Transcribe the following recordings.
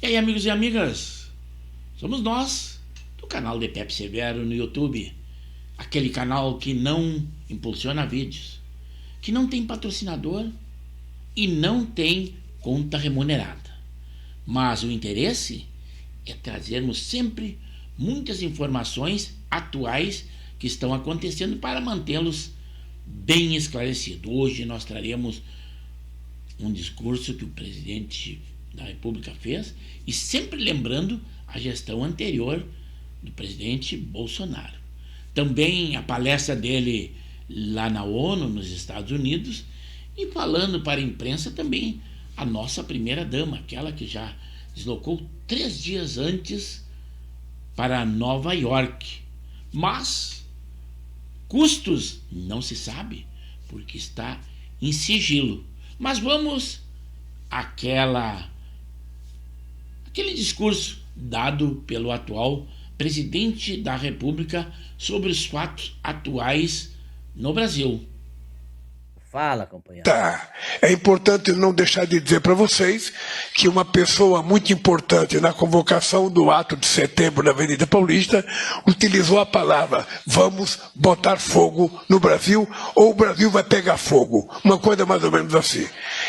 E aí, amigos e amigas, somos nós, do canal de Pepe Severo no YouTube, aquele canal que não impulsiona vídeos, que não tem patrocinador e não tem conta remunerada. Mas o interesse é trazermos sempre muitas informações atuais que estão acontecendo para mantê-los bem esclarecidos. Hoje nós traremos um discurso que o presidente da República fez, e sempre lembrando a gestão anterior do presidente Bolsonaro. Também a palestra dele lá na ONU, nos Estados Unidos, e falando para a imprensa também a nossa primeira-dama, aquela que já deslocou 3 dias antes para Nova York. Mas custos não se sabe, porque está em sigilo. Mas vamos àquele discurso dado pelo atual presidente da República sobre os fatos atuais no Brasil. Fala, companheiro. Tá. É importante não deixar de dizer para vocês que uma pessoa muito importante na convocação do ato de setembro na Avenida Paulista utilizou a palavra "vamos botar fogo no Brasil" ou "o Brasil vai pegar fogo", uma coisa mais ou menos assim.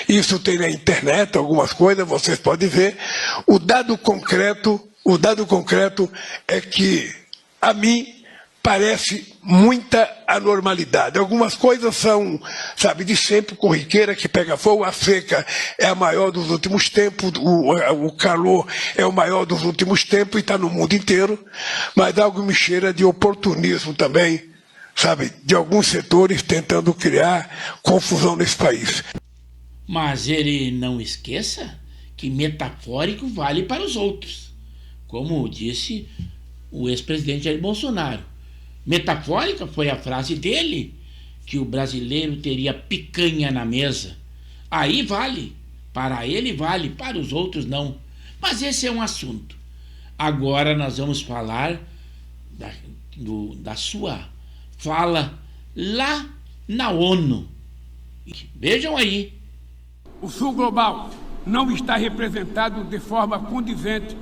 Isso tem na internet, algumas coisas, vocês podem ver. O dado concreto é que, a mim, parece muita anormalidade. Algumas coisas são, sabe, de sempre, corriqueira que pega fogo. A seca é a maior dos últimos tempos, o calor é o maior dos últimos tempos e está no mundo inteiro. Mas algo me cheira de oportunismo também, sabe, de alguns setores tentando criar confusão nesse país. Mas ele não esqueça que metafórico vale para os outros, como disse o ex-presidente Jair Bolsonaro. Metafórica foi a frase dele, que o brasileiro teria picanha na mesa. Aí vale, para ele vale, para os outros não. Mas esse é um assunto. Agora nós vamos falar da sua fala lá na ONU. Vejam aí. O Sul Global não está representado de forma condizente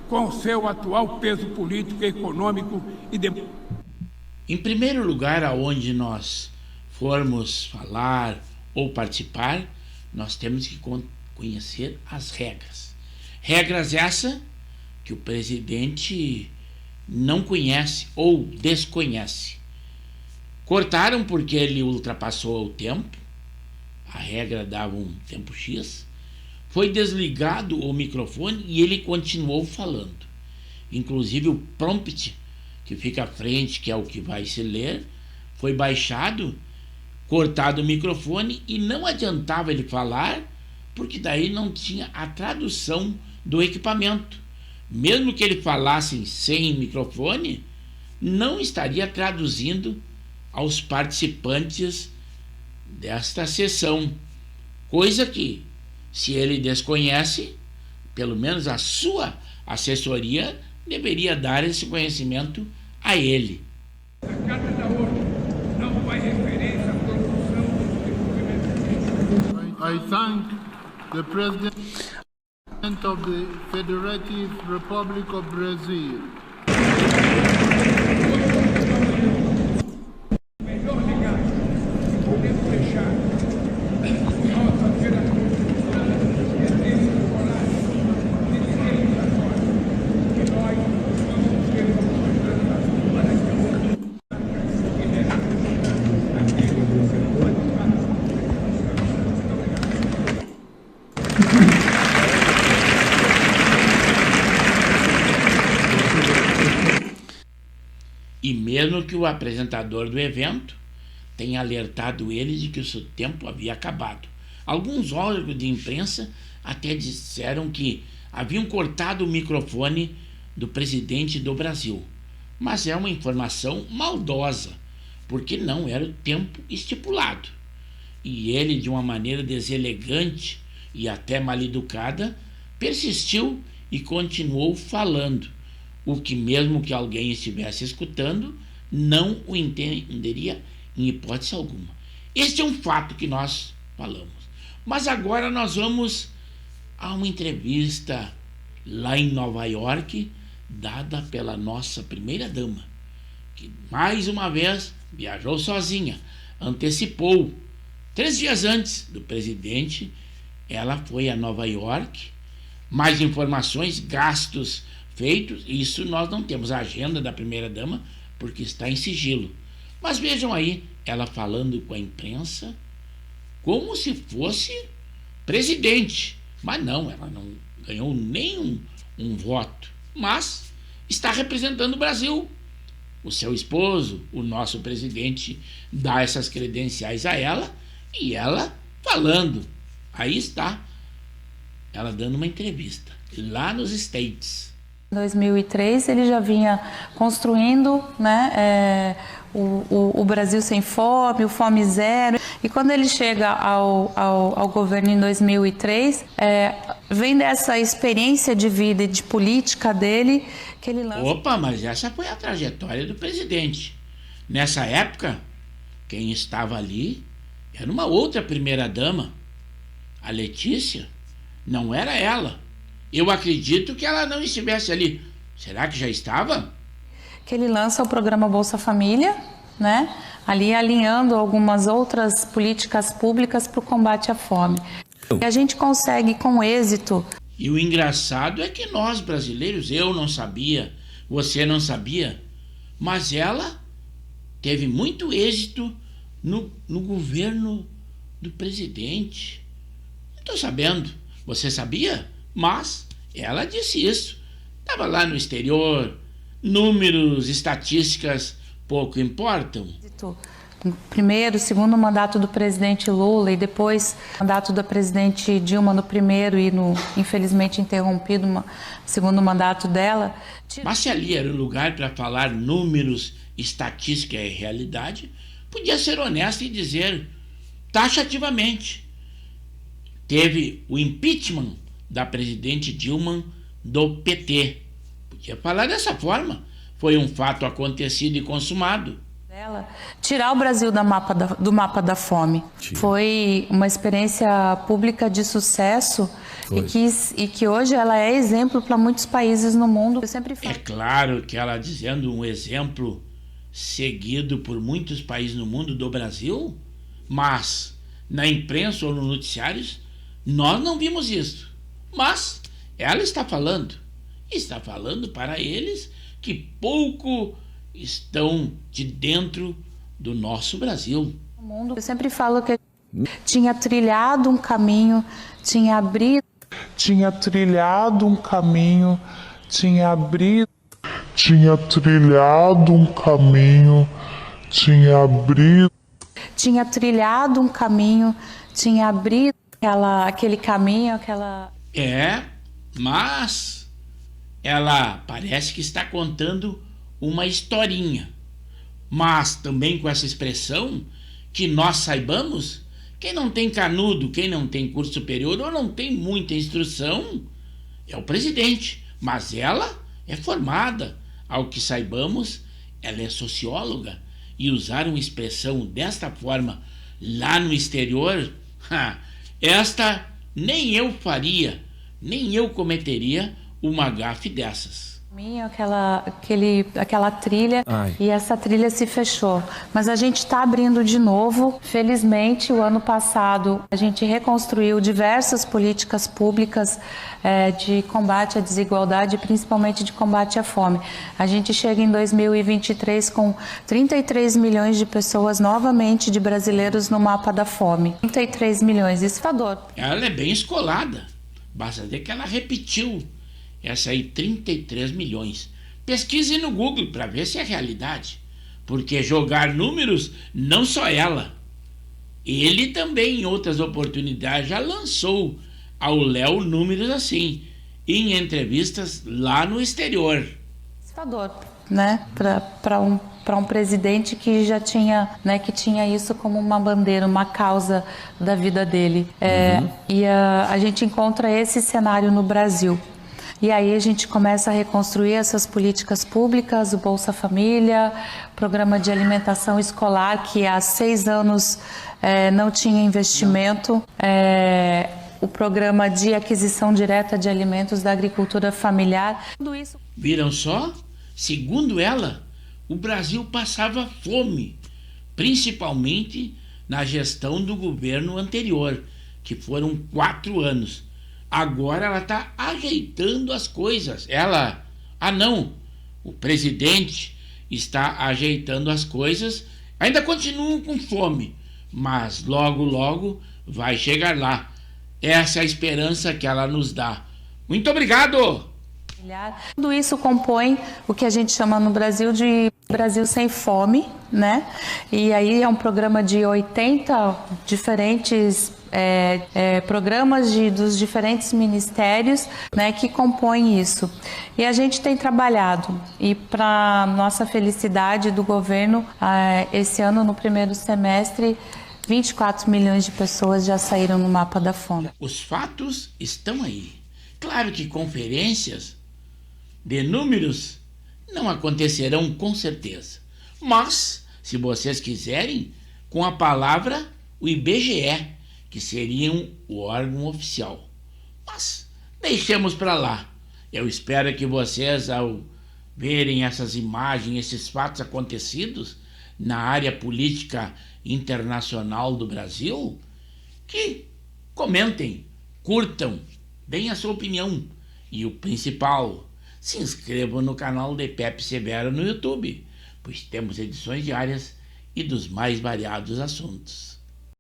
com o seu atual peso político, econômico e democrático. Em primeiro lugar, aonde nós formos falar ou participar, nós temos que conhecer as regras. Regras essas que o presidente não conhece ou desconhece. Cortaram porque ele ultrapassou o tempo, a regra dava um tempo X, foi desligado o microfone e ele continuou falando. Inclusive o prompt que fica à frente, que é o que vai se ler, foi baixado, cortado o microfone e não adiantava ele falar, porque daí não tinha a tradução do equipamento. Mesmo que ele falasse sem microfone, não estaria traduzindo aos participantes desta sessão. Coisa que, se ele desconhece, pelo menos a sua assessoria deveria dar esse conhecimento a ele. A Carta da ONU não faz referência à produção do desenvolvimento. I thank the President of the Federative Republic of Brazil. O melhor legado que podemos deixar nossa geração é ter coragem de dizer agora que nós vamos ter uma oportunidade para que o mundo E mesmo que o apresentador do evento tenha alertado ele de que o seu tempo havia acabado. Alguns órgãos de imprensa até disseram que haviam cortado o microfone do presidente do Brasil. Mas é uma informação maldosa, porque não era o tempo estipulado. E ele, de uma maneira deselegante e até mal-educada, persistiu e continuou falando, o que mesmo que alguém estivesse escutando, não o entenderia em hipótese alguma. Este é um fato que nós falamos. Mas agora nós vamos a uma entrevista lá em Nova York, dada pela nossa primeira-dama, que mais uma vez viajou sozinha, antecipou. 3 dias antes do presidente, ela foi a Nova York. Mais informações, gastos feitos, isso nós não temos a agenda da primeira-dama, porque está em sigilo. Mas vejam aí, ela falando com a imprensa, como se fosse presidente. Mas não, ela não ganhou nem um voto. Mas está representando o Brasil. O seu esposo, o nosso presidente, dá essas credenciais a ela, e ela falando. Aí está, ela dando uma entrevista lá nos States. Em 2003 ele já vinha construindo, né, o Brasil sem fome, o Fome Zero. E quando ele chega ao governo em 2003, vem dessa experiência de vida e de política dele que ele lança... Opa, mas essa foi a trajetória do presidente. Nessa época, quem estava ali era uma outra primeira-dama, a Letícia. Não era ela. Eu acredito que ela não estivesse ali. Será que já estava? Que ele lança o programa Bolsa Família, né? Ali alinhando algumas outras políticas públicas para o combate à fome. E a gente consegue com êxito. E o engraçado é que nós brasileiros, eu não sabia, você não sabia, mas ela teve muito êxito no governo do presidente. Não estou sabendo. Você sabia? Mas ela disse isso. Estava lá no exterior. Números, estatísticas pouco importam. Primeiro, segundo mandato do presidente Lula e depois mandato da presidente Dilma no primeiro e no infelizmente interrompido segundo mandato dela. Mas se ali era o lugar para falar números, estatística e realidade, podia ser honesta e dizer taxativamente. Teve o impeachment da presidente Dilma do PT. Podia falar dessa forma. Foi um fato acontecido e consumado. Tirar o Brasil do mapa da fome. Foi uma experiência pública de sucesso e que hoje ela é exemplo para muitos países no mundo. Eu sempre falo. É claro que ela dizendo um exemplo seguido por muitos países no mundo do Brasil, mas na imprensa ou nos noticiários nós não vimos isso. Mas ela está falando para eles que pouco estão de dentro do nosso Brasil. Eu sempre falo que tinha trilhado um caminho, tinha abrido um caminho, tinha abrido aquele caminho, aquela... Mas ela parece que está contando uma historinha, mas também com essa expressão que nós saibamos, quem não tem canudo, quem não tem curso superior ou não tem muita instrução é o presidente, mas ela é formada, ao que saibamos, ela é socióloga, e usar uma expressão desta forma lá no exterior, esta nem eu faria, nem eu cometeria uma gafe dessas. Aquela trilha. E essa trilha se fechou. Mas a gente está abrindo de novo. Felizmente, o ano passado a gente reconstruiu diversas políticas públicas de combate à desigualdade, principalmente de combate à fome. A gente chega em 2023 com 33 milhões de pessoas novamente, de brasileiros no mapa da fome. 33 milhões, isso é dor. Ela é bem escolada. Basta ver que ela repetiu essa aí, 33 milhões. Pesquise no Google para ver se é realidade. Porque jogar números, não só ela. Ele também, em outras oportunidades, já lançou ao Léo números assim, em entrevistas lá no exterior. Né? Para um presidente que já tinha, né, que tinha isso como uma bandeira, uma causa da vida dele. E a gente encontra esse cenário no Brasil. E aí a gente começa a reconstruir essas políticas públicas, o Bolsa Família, programa de alimentação escolar, que há 6 anos não tinha investimento, o programa de aquisição direta de alimentos da agricultura familiar. Tudo isso. Viram só? Segundo ela, o Brasil passava fome, principalmente na gestão do governo anterior, que foram 4 anos. Agora ela está ajeitando as coisas. O presidente está ajeitando as coisas. Ainda continuam com fome, mas logo, logo vai chegar lá. Essa é a esperança que ela nos dá. Muito obrigado! Tudo isso compõe o que a gente chama no Brasil de Brasil Sem Fome, né? E aí é um programa de 80 diferentes programas dos diferentes ministérios, né, que compõem isso. E a gente tem trabalhado, e para nossa felicidade do governo, esse ano, no primeiro semestre, 24 milhões de pessoas já saíram no mapa da fome. Os fatos estão aí. Claro que conferências de números não acontecerão com certeza. Mas, se vocês quiserem, com a palavra o IBGE, que seriam o órgão oficial. Mas deixemos para lá. Eu espero que vocês, ao verem essas imagens, esses fatos acontecidos na área política internacional do Brasil, que comentem, curtam, deem a sua opinião. E o principal, se inscrevam no canal de Pepe Severo no YouTube, pois temos edições diárias e dos mais variados assuntos.